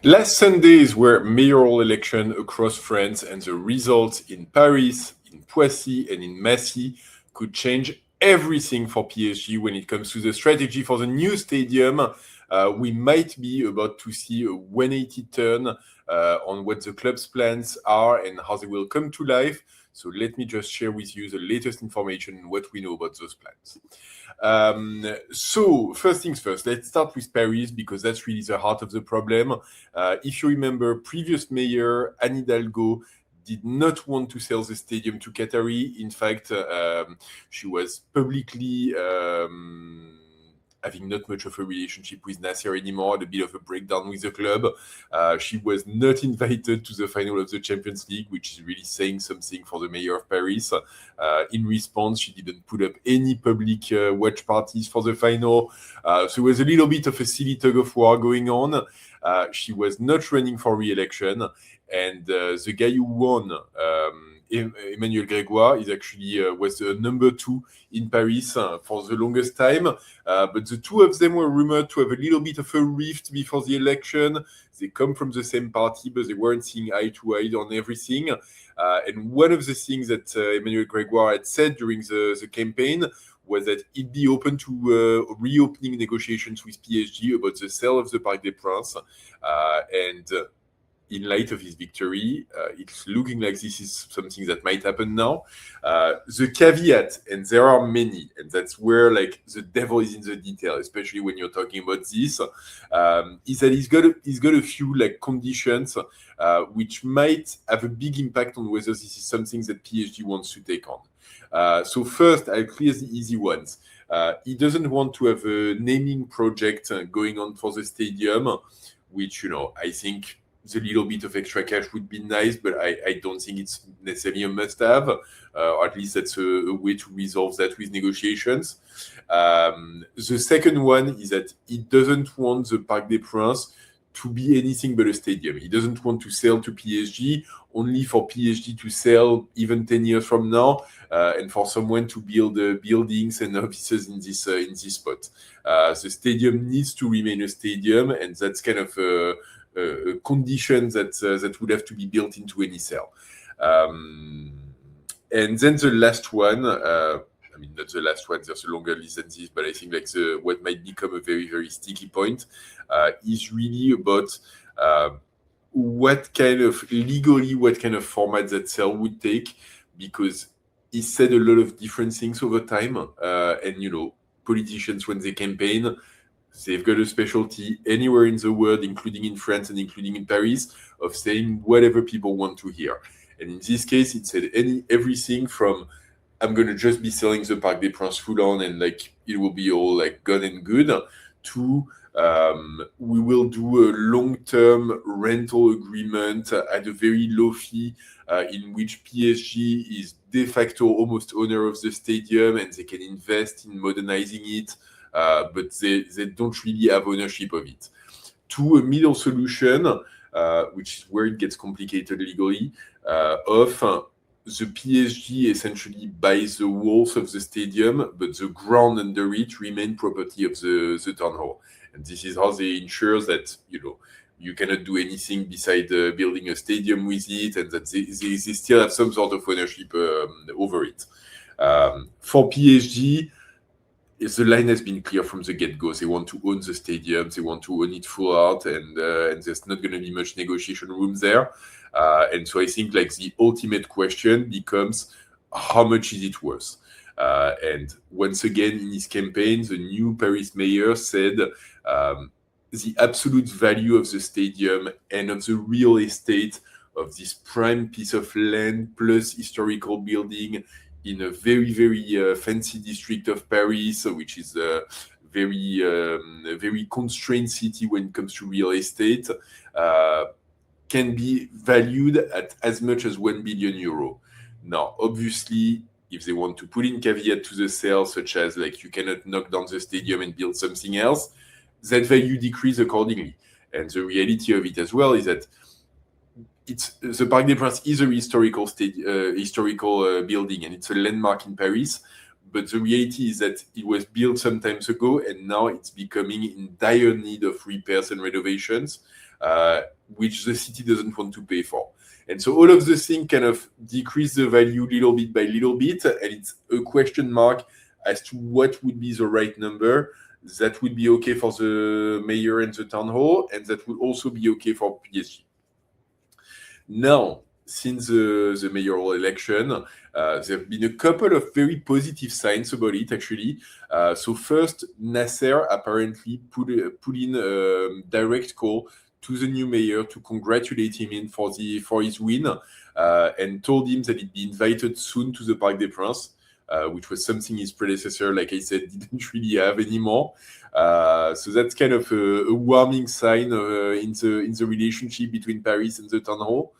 Last Sundays were mayoral election across France, and the results in Paris, in Poissy, and in Massy could change everything for PSG when it comes to the strategy for the new stadium. We might be about to see a 180 turn on what the club's plans are and how they will come to life. So let me just share with you the latest information and what we know about those plans. So first things first, let's start with Paris because that's really the heart of the problem. If you remember, previous mayor Anne Hidalgo did not want to sell the stadium to Qatari. In fact, she was publicly having not much of a relationship with Nasser anymore, had a bit of a breakdown with the club. She was not invited to the final of the Champions League, which is really saying something for the mayor of Paris. In response, she didn't put up any public watch parties for the final. So it was a little bit of a silly tug of war going on. She was not running for re-election. And the guy who won, Emmanuel Grégoire, is actually was number 2 in Paris for the longest time. But the two of them were rumored to have a little bit of a rift before the election. They come from the same party, but they weren't seeing eye to eye on everything. And one of the things that Emmanuel Grégoire had said during the campaign was that he'd be open to reopening negotiations with PSG about the sale of the Parc des Princes. In light of his victory, it's looking like this is something that might happen now. The caveat, and there are many, and that's where like the devil is in the detail, especially when you're talking about this, is that he's got a few like conditions which might have a big impact on whether this is something that PSG wants to take on. So first, I'll clear the easy ones. He doesn't want to have a naming project going on for the stadium, which, I think the little bit of extra cash would be nice, but I don't think it's necessarily a must-have, or at least that's a way to resolve that with negotiations. The second one is that he doesn't want the Parc des Princes to be anything but a stadium. He doesn't want to sell to PSG, only for PSG to sell even 10 years from now, and for someone to build buildings and offices in this spot. The stadium needs to remain a stadium, and that's kind of a condition that would have to be built into any sale. And then the last one, not the last one, there's a longer list than this, but I think like what might become a very, very sticky point is really about what kind of format that sale would take, because he said a lot of different things over time. And politicians, when they campaign, they've got a specialty anywhere in the world, including in France and including in Paris, of saying whatever people want to hear. And in this case, it said everything from I'm going to just be selling the Parc des Princes full on and like it will be all like gone and good, to we will do a long-term rental agreement at a very low fee in which PSG is de facto almost owner of the stadium and they can invest in modernizing it. But they don't really have ownership of it. To a middle solution, which is where it gets complicated legally, of the PSG essentially buys the walls of the stadium, but the ground under it remain property of the town hall. And this is how they ensure that, you cannot do anything beside building a stadium with it, and that they still have some sort of ownership over it. For PSG, the line has been clear from the get-go. They want to own the stadium. They want to own it full out, and there's not going to be much negotiation room there. And so I think like the ultimate question becomes, how much is it worth? And once again, in his campaign, the new Paris mayor said the absolute value of the stadium and of the real estate of this prime piece of land plus historical building in a very, very fancy district of Paris, which is a very constrained city when it comes to real estate, can be valued at as much as 1 billion euro. Now, obviously, if they want to put in caveat to the sale, such as like you cannot knock down the stadium and build something else, that value decrease accordingly. And the reality of it as well is that the Parc des Princes is a historical building, and it's a landmark in Paris. But the reality is that it was built some time ago, and now it's becoming in dire need of repairs and renovations. which the city doesn't want to pay for. And so all of the things kind of decrease the value little bit by little bit, and it's a question mark as to what would be the right number that would be okay for the mayor and the town hall, and that would also be okay for PSG. Now, since the mayoral election, there have been a couple of very positive signs about it, actually. So first, Nasser apparently put in a direct call to the new mayor to congratulate him for his win, and told him that he'd be invited soon to the Parc des Princes, which was something his predecessor, like I said, didn't really have anymore. So that's kind of a warming sign in the relationship between Paris and the town hall.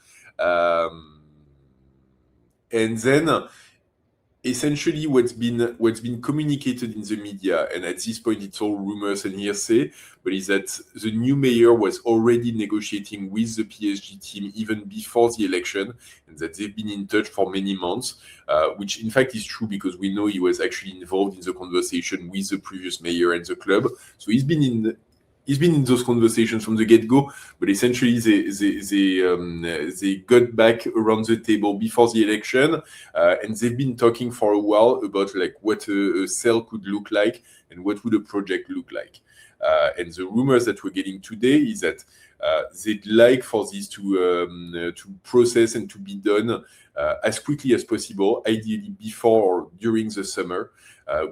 And then essentially what's been communicated in the media, and at this point it's all rumors and hearsay, but is that the new mayor was already negotiating with the PSG team even before the election, and that they've been in touch for many months, which in fact is true because we know he was actually involved in the conversation with the previous mayor and the club. So he's been in those conversations from the get-go, but essentially they got back around the table before the election, and they've been talking for a while about like what a sale could look like and what would a project look like. And the rumors that we're getting today is that they'd like for this to process and to be done as quickly as possible, ideally before or during the summer.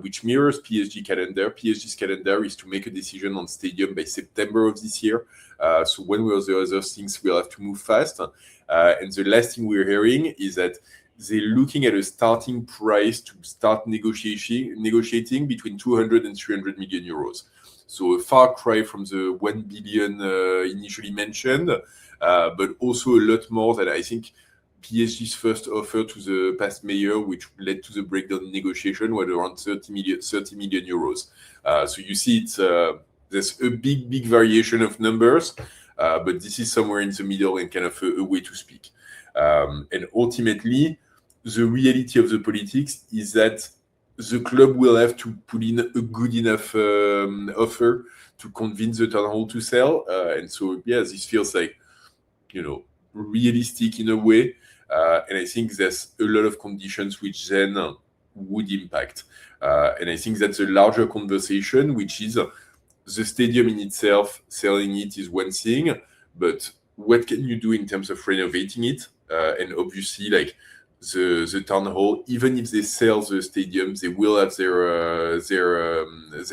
Which mirrors PSG calendar. PSG's calendar is to make a decision on stadium by September of this year. So when will the other things we'll have to move fast. And the last thing we're hearing is that they're looking at a starting price to start negotiating between 200 and 300 million euros. So a far cry from the 1 billion initially mentioned, but also a lot more than I think PSG's first offer to the past mayor, which led to the breakdown negotiation, was around 30 million euros. So you see, there's a big variation of numbers, but this is somewhere in the middle and kind of a way to speak. And ultimately, the reality of the politics is that the club will have to put in a good enough offer to convince the town hall to sell. And so, yeah, this feels like, realistic in a way. And I think there's a lot of conditions which then would impact. And I think that's a larger conversation, which is the stadium in itself, selling it is one thing, but what can you do in terms of renovating it? And obviously, like the town hall, even if they sell the stadium, they will have their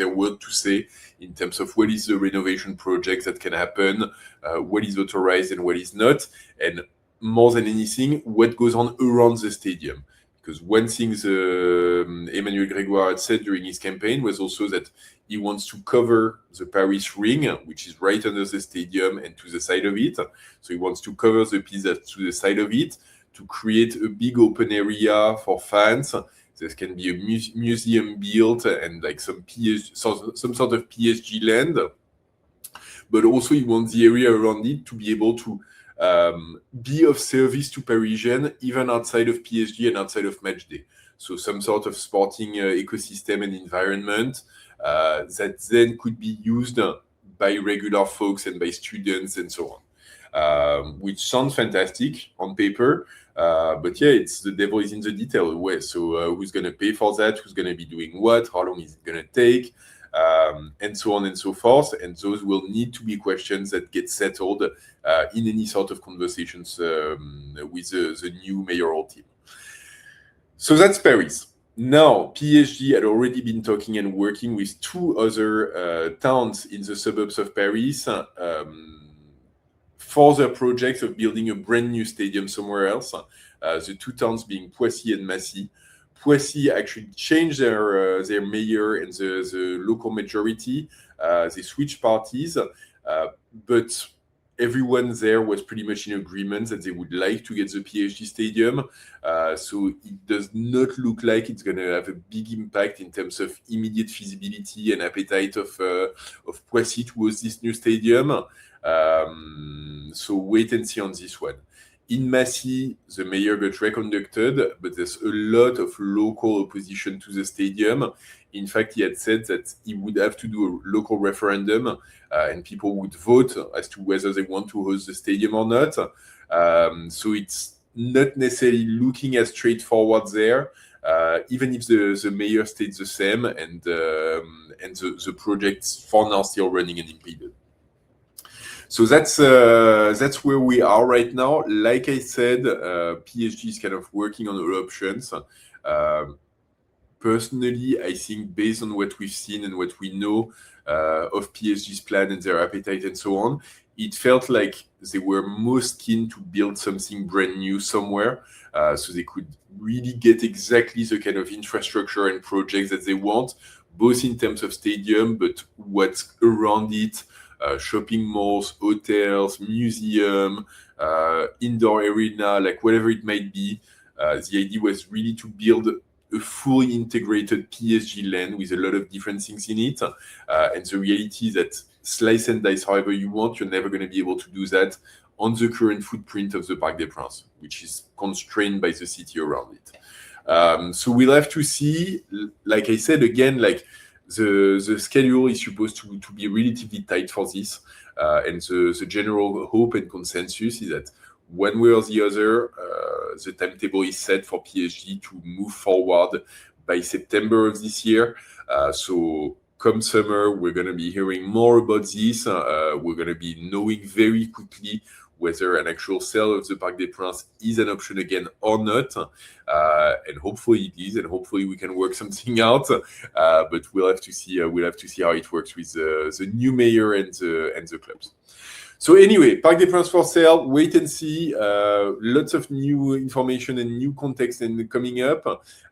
word to say in terms of what is the renovation project that can happen, what is authorized and what is not, and more than anything, what goes on around the stadium. Because one thing Emmanuel Grégoire had said during his campaign was also that he wants to cover the Paris ring, which is right under the stadium and to the side of it. So he wants to cover the piece that's to the side of it to create a big open area for fans. There can be a museum built and like some sort of PSG land. But also he wants the area around it to be able to be of service to Parisians, even outside of PSG and outside of match day. So some sort of sporting ecosystem and environment that then could be used by regular folks and by students and so on, which sounds fantastic on paper. But yeah, it's the devil is in the detail way. So who's going to pay for that? Who's going to be doing what? How long is it going to take? And so on and so forth. And those will need to be questions that get settled in any sort of conversations with the new mayoral team. So that's Paris. Now, PSG had already been talking and working with two other towns in the suburbs of Paris for their project of building a brand new stadium somewhere else. The two towns being Poissy and Massy. Poissy actually changed their mayor and the local majority. They switched parties, but everyone there was pretty much in agreement that they would like to get the PSG stadium. So it does not look like it's going to have a big impact in terms of immediate feasibility and appetite of Poissy to host this new stadium. So wait and see on this one. In Massy, the mayor got reconducted, but there's a lot of local opposition to the stadium. In fact, he had said that he would have to do a local referendum and people would vote as to whether they want to host the stadium or not. So it's not necessarily looking as straightforward there, even if the mayor stays the same and the project's for now still running unimpeded. So that's where we are right now. Like I said, PSG is kind of working on all options. Personally, I think based on what we've seen and what we know of PSG's plan and their appetite and so on, it felt like they were most keen to build something brand new somewhere, so they could really get exactly the kind of infrastructure and projects that they want, both in terms of stadium, but what's around it, shopping malls, hotels, museum, indoor arena, like whatever it might be. The idea was really to build a fully integrated PSG land with a lot of different things in it. And the reality is that slice and dice however you want, you're never going to be able to do that on the current footprint of the Parc des Princes, which is constrained by the city around it. So we'll have to see. Like I said, again, like the schedule is supposed to be relatively tight for this. And the general hope and consensus is that one way or the other, the timetable is set for PSG to move forward by September of this year. So come summer, we're going to be hearing more about this. We're going to be knowing very quickly whether an actual sale of the Parc des Princes is an option again or not. And hopefully it is, and hopefully we can work something out. But we'll have to see. We'll have to see how it works with the new mayor and the clubs. So anyway, Parc des Princes for sale. Wait and see. Lots of new information and new context and coming up.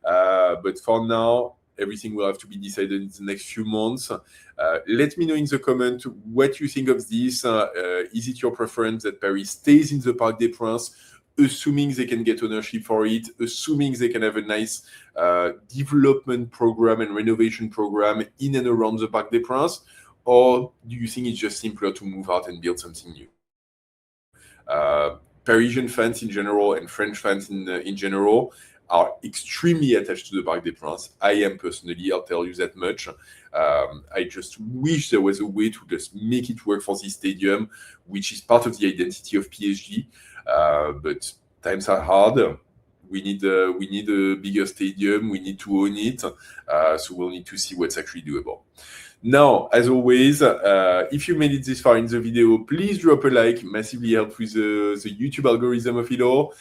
But for now, everything will have to be decided in the next few months. Let me know in the comment what you think of this. Is it your preference that Paris stays in the Parc des Princes, assuming they can get ownership for it, assuming they can have a nice development program and renovation program in and around the Parc des Princes? Or do you think it's just simpler to move out and build something new? Parisian fans in general and French fans in general are extremely attached to the Parc des Princes. I am personally, I'll tell you that much. I just wish there was a way to just make it work for this stadium, which is part of the identity of PSG. But times are hard. We need a bigger stadium. We need to own it. So we'll need to see what's actually doable. Now, as always, if you made it this far in the video, please drop a like, massively help with the YouTube algorithm of it all.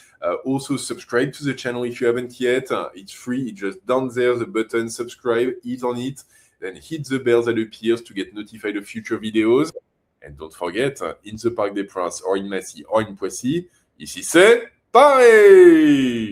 Also, subscribe to the channel if you haven't yet. It's free. It's just down there, the button, subscribe, hit on it, then hit the bell that appears to get notified of future videos. And don't forget, in the Parc des Princes or in Massy or in Poissy, ici c'est Paris!